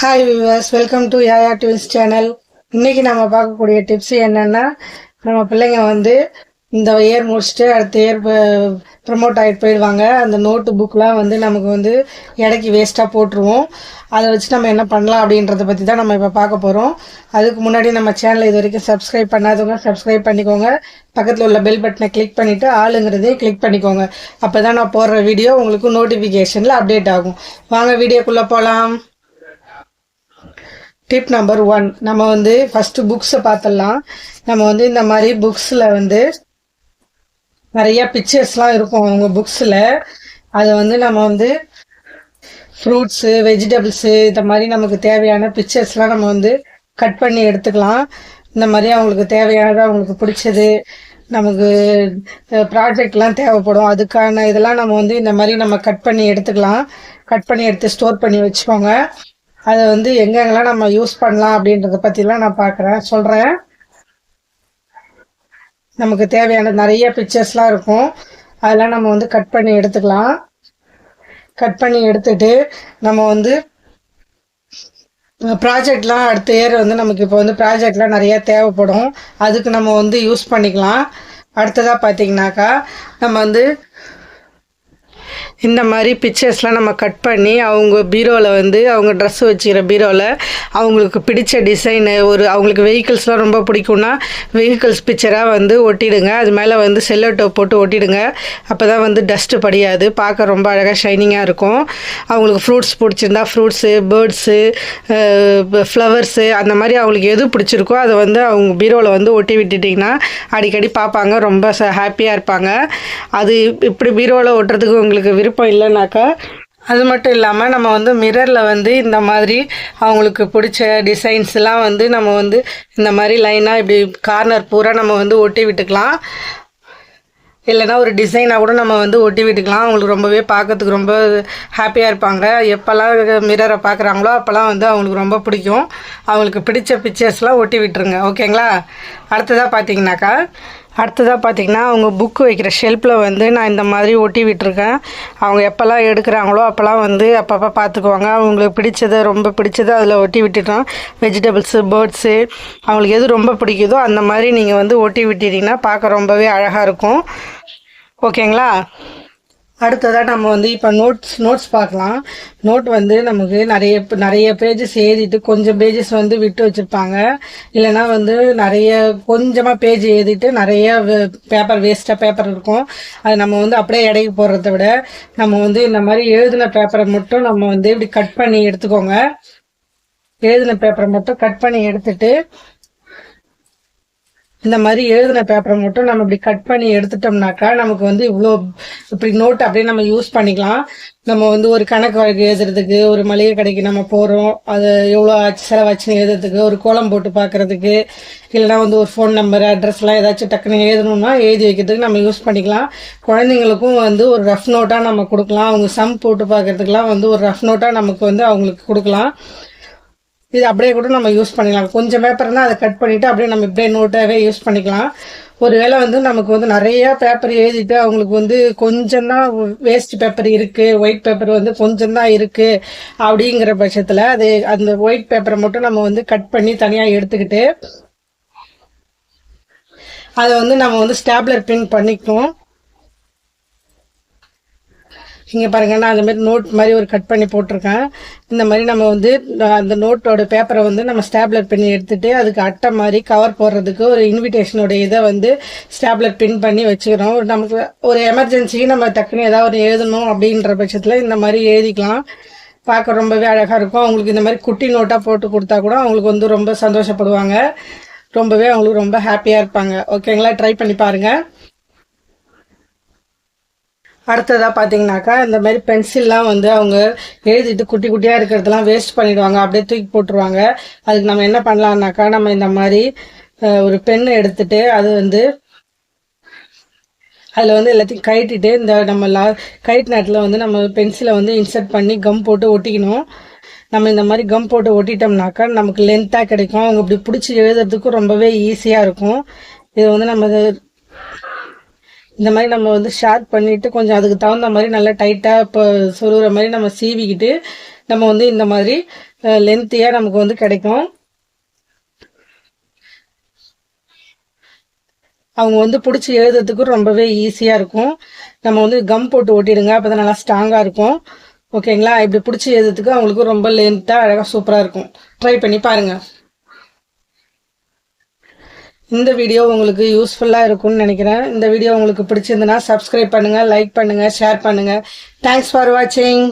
Hi viewers, welcome to Yaya twins channel. இன்னைக்கு நம்ம பார்க்கக்கூடிய டிப்ஸ் என்னன்னா, நம்ம பிள்ளைங்க இந்த இயர் முடிச்சுட்டு அடுத்த இயர் ப்ரமோட் ஆகிட்டு போயிடுவாங்க. அந்த நோட்டு புக்லாம் நமக்கு இடைக்கு வேஸ்ட்டாக போட்டுருவோம். அதை வச்சு நம்ம என்ன பண்ணலாம் அப்படின்றத பற்றி தான் நம்ம இப்போ பார்க்க போகிறோம். அதுக்கு முன்னாடி நம்ம சேனலை இது வரைக்கும் சப்ஸ்கிரைப் பண்ணாதவங்க சப்ஸ்கிரைப் பண்ணிக்கோங்க. பக்கத்தில் உள்ள பெல் பட்டனை கிளிக் பண்ணிவிட்டு ஆளுங்கிறதையும் கிளிக் பண்ணிக்கோங்க. அப்போ தான் நான் போடுற வீடியோ உங்களுக்கு நோட்டிஃபிகேஷனில் அப்டேட் ஆகும். வாங்க வீடியோக்குள்ளே போகலாம். டிப் நம்பர் 1, நம்ம ஃபர்ஸ்ட் புக்ஸை பார்த்துடலாம். நம்ம இந்த மாதிரி புக்ஸில் நிறைய பிக்சர்ஸ்லாம் இருக்கும். அவங்க புக்ஸில் அதை நம்ம ஃப்ரூட்ஸு, வெஜிடபிள்ஸு, இந்த மாதிரி நமக்கு தேவையான பிக்சர்ஸ்லாம் நம்ம கட் பண்ணி எடுத்துக்கலாம். இந்த மாதிரி அவங்களுக்கு தேவையானது, அவங்களுக்கு பிடிச்சது, நமக்கு ப்ராஜெக்ட்லாம் தேவைப்படும். அதுக்கான இதெல்லாம் நம்ம இந்த மாதிரி நம்ம கட் பண்ணி எடுத்துக்கலாம். கட் பண்ணி எடுத்து ஸ்டோர் பண்ணி வச்சுக்கோங்க. அதை எங்கெங்கெல்லாம் நம்ம யூஸ் பண்ணலாம் அப்படின்றத பற்றிலாம் நான் சொல்கிறேன். நமக்கு தேவையான நிறைய பிக்சர்ஸ்லாம் இருக்கும். அதெல்லாம் நம்ம கட் பண்ணி எடுத்துக்கலாம். கட் பண்ணி எடுத்துட்டு நம்ம ப்ராஜெக்ட்லாம் அடுத்த இயர் நமக்கு இப்போ ப்ராஜெக்ட்லாம் நிறைய தேவைப்படும். அதுக்கு நம்ம யூஸ் பண்ணிக்கலாம். அடுத்ததாக பார்த்தீங்கன்னாக்கா நம்ம இந்த மாதிரி பிக்சர்ஸ்லாம் நம்ம கட் பண்ணி அவங்க பீரோவில் அவங்க ட்ரெஸ் வச்சுக்கிற பீரோவில் அவங்களுக்கு பிடிச்ச டிசைனு, அவங்களுக்கு வெஹிக்கிள்ஸ்லாம் ரொம்ப பிடிக்கும்னா வெஹிக்கிள்ஸ் பிக்சராக ஒட்டிடுங்க. அது மேலே செல்லோ டோப் போட்டு ஒட்டிடுங்க. அப்போ தான் டஸ்ட்டு படியாது, பார்க்க ரொம்ப அழகாக ஷைனிங்காக இருக்கும். அவங்களுக்கு ஃப்ரூட்ஸ் பிடிச்சிருந்தா ஃப்ரூட்ஸு, பேர்ட்ஸு, ஃப்ளவர்ஸு, அந்த மாதிரி அவங்களுக்கு எது பிடிச்சிருக்கோ அதை அவங்க பீரோவில் ஒட்டி விட்டுட்டிங்கன்னா அடிக்கடி பார்ப்பாங்க, ரொம்ப ஹாப்பியாக இருப்பாங்க. அது இப்படி பீரோவில் ஒட்டுறதுக்கு உங்களுக்கு விருப்பம் இல்லைனாக்கா, அது மட்டும் இல்லாமல் நம்ம மிரரில் இந்த மாதிரி அவங்களுக்கு பிடிச்ச டிசைன்ஸ்லாம் நம்ம இந்த மாதிரி லைனாக இப்படி கார்னர் பூரா நம்ம ஒட்டி விட்டுக்கலாம். இல்லைனா ஒரு டிசைனாக கூட நம்ம ஒட்டி விட்டுக்கலாம். அவங்களுக்கு ரொம்பவே பார்க்கறதுக்கு ரொம்ப ஹாப்பியாக இருப்பாங்க. எப்போல்லாம் மிரரை பார்க்குறாங்களோ அப்போல்லாம் அவங்களுக்கு ரொம்ப பிடிக்கும். அவங்களுக்கு பிடிச்ச பிக்சர்ஸ்லாம் ஒட்டி விட்டுருங்க. ஓகேங்களா? அடுத்ததாக பார்த்தீங்கன்னா அவங்க புக்கு வைக்கிற ஷெல்ஃபில் நான் இந்த மாதிரி ஒட்டி விட்டுருக்கேன். அவங்க எப்போல்லாம் எடுக்கிறாங்களோ அப்போல்லாம் அப்பப்போ பார்த்துக்குவாங்க. அவங்களுக்கு பிடிச்சதை, ரொம்ப பிடிச்சதை அதில் ஒட்டி விட்டுட்டோம். வெஜிடபிள்ஸு, பேர்ட்ஸு, அவங்களுக்கு எது ரொம்ப பிடிக்குதோ அந்த மாதிரி நீங்கள் ஒட்டி விட்டுட்டிங்கன்னா பார்க்க ரொம்பவே அழகாக இருக்கும். ஓகேங்களா? அடுத்ததாக நம்ம இப்போ நோட்ஸ் பார்க்கலாம். நோட் நமக்கு நிறைய பேஜஸ் எழுதிட்டு கொஞ்சம் பேஜஸ் விட்டு வச்சுருப்பாங்க. இல்லைனா நிறைய கொஞ்சமாக பேஜ் எழுதிட்டு நிறைய வேஸ்ட்டாக பேப்பர் இருக்கும். அது நம்ம அப்படியே இடைக்கு போடுறத விட நம்ம இந்த மாதிரி எழுதின பேப்பரை மட்டும் நம்ம இப்படி கட் பண்ணி எடுத்துக்கோங்க. எழுதின பேப்பரை மட்டும் கட் பண்ணி எடுத்துட்டு இந்த மாதிரி எழுதின பேப்பரை மட்டும் நம்ம இப்படி கட் பண்ணி எடுத்துட்டோம்னாக்கா நமக்கு இவ்வளோ இப்படி நோட் அப்படியே நம்ம யூஸ் பண்ணிக்கலாம். நம்ம ஒரு கணக்கு வழக்கு எழுதுறதுக்கு, ஒரு மளிகை கடைக்கு நம்ம போகிறோம், அது எவ்வளோ ஆச்சு செலவாச்சுன்னு எழுதுறதுக்கு, ஒரு கோலம் போட்டு பார்க்குறதுக்கு, இல்லைனா ஒரு ஃபோன் நம்பர், அட்ரஸ்லாம் ஏதாச்சும் டக்குன்னு எழுதணும்னா எழுதி வைக்கிறதுக்கு நம்ம யூஸ் பண்ணிக்கலாம். குழந்தைங்களுக்கும் ஒரு ரஃப் நோட்டாக நம்ம கொடுக்கலாம். அவங்க சம் போட்டு பார்க்குறதுக்கெலாம் ஒரு ரஃப் நோட்டாக நமக்கு அவங்களுக்கு கொடுக்கலாம். இது அப்படியே கூட நம்ம யூஸ் பண்ணிக்கலாம். கொஞ்சம் பேப்பர் தான் அதை கட் பண்ணிவிட்டு அப்படியே நம்ம இப்படியே நோட்டாகவே யூஸ் பண்ணிக்கலாம். ஒருவேளை நமக்கு நிறைய பேப்பர் எழுதிட்டு அவங்களுக்கு கொஞ்சம் தான் வேஸ்ட் பேப்பர் இருக்குது, ஒயிட் பேப்பர் கொஞ்சம் தான் இருக்குது அப்படிங்கிற பட்சத்தில் அந்த ஒயிட் பேப்பரை மட்டும் நம்ம கட் பண்ணி தனியாக எடுத்துக்கிட்டு அதை நம்ம ஸ்டாப்லர் பின் பண்ணிக்கணும். இங்கே பாருங்கள், நான் அந்த மாதிரி நோட் மாதிரி ஒரு கட் பண்ணி போட்டிருக்கேன். இந்த மாதிரி நம்ம அந்த நோட்டோட பேப்பரை நம்ம ஸ்டாப்லர் பின் எடுத்துகிட்டு அதுக்கு அட்டை மாதிரி கவர் போடுறதுக்கு ஒரு இன்விடேஷனோட இதை ஸ்டாப்லர் பின் பண்ணி வச்சுக்கிறோம். நமக்கு ஒரு எமர்ஜென்சிக்கு நம்ம டக்குன்னு ஏதாவது ஒரு எழுதணும் அப்படின்ற பட்சத்தில் இந்த மாதிரி எழுதிக்கலாம். பார்க்க ரொம்பவே அழகாக இருக்கும். அவங்களுக்கு இந்த மாதிரி குட்டி நோட்டாக போட்டு கொடுத்தா கூட அவங்களுக்கு ரொம்ப சந்தோஷப்படுவாங்க. ரொம்பவே அவங்களுக்கு ரொம்ப ஹாப்பியாக இருப்பாங்க. ஓகேங்களா? ட்ரை பண்ணி பாருங்கள். அடுத்ததாக பார்த்தீங்கன்னாக்கா இந்த மாதிரி பென்சில்லாம் அவங்க எழுதிட்டு குட்டி குட்டியாக இருக்கிறதெல்லாம் வேஸ்ட் பண்ணிவிடுவாங்க, அப்படியே தூக்கி போட்டுருவாங்க. அதுக்கு நம்ம என்ன பண்ணலான்னாக்கா, நம்ம இந்த மாதிரி ஒரு பென் எடுத்துட்டு அது அதில் எல்லாத்தையும் கழட்டிட்டு இந்த நம்ம கைட் நேட்டில் நம்ம பென்சிலை இன்சர்ட் பண்ணி கம் போட்டு ஒட்டிக்கணும். நம்ம இந்த மாதிரி கம் போட்டு ஒட்டிட்டோம்னாக்கா நமக்கு லென்த்தாக கிடைக்கும். அவங்க இப்படி பிடிச்சி எழுதுறதுக்கும் ரொம்பவே ஈஸியாக இருக்கும். இது நம்ம இந்த மாதிரி நம்ம ஷார்ப் பண்ணிவிட்டு கொஞ்சம் அதுக்கு தகுந்த மாதிரி நல்லா டைட்டாக இப்போ சொருகிற மாதிரி நம்ம சீவிக்கிட்டு நம்ம வந்து இந்த மாதிரி லென்த்தியாக நமக்கு வந்து கிடைக்கும். அவங்க வந்து பிடிச்சி எழுதுறதுக்கு ரொம்பவே ஈஸியாக இருக்கும். நம்ம வந்து கம் போட்டு ஒட்டிடுங்க, அப்போ தான் நல்லா ஸ்ட்ராங்காக இருக்கும். ஓகேங்களா? இப்படி பிடிச்சி எழுதுறதுக்கு அவங்களுக்கு ரொம்ப லென்த்தாக அழகாக சூப்பராக இருக்கும். ட்ரை பண்ணி பாருங்கள். இந்த வீடியோ உங்களுக்கு யூஸ்ஃபுல்லாக இருக்கும்னு நினைக்கிறேன். இந்த வீடியோ உங்களுக்கு பிடிச்சிருந்ததுன்னா சப்ஸ்கிரைப் பண்ணுங்கள், லைக் பண்ணுங்கள், ஷேர் பண்ணுங்கள். தேங்க்ஸ் ஃபார் வாட்சிங்.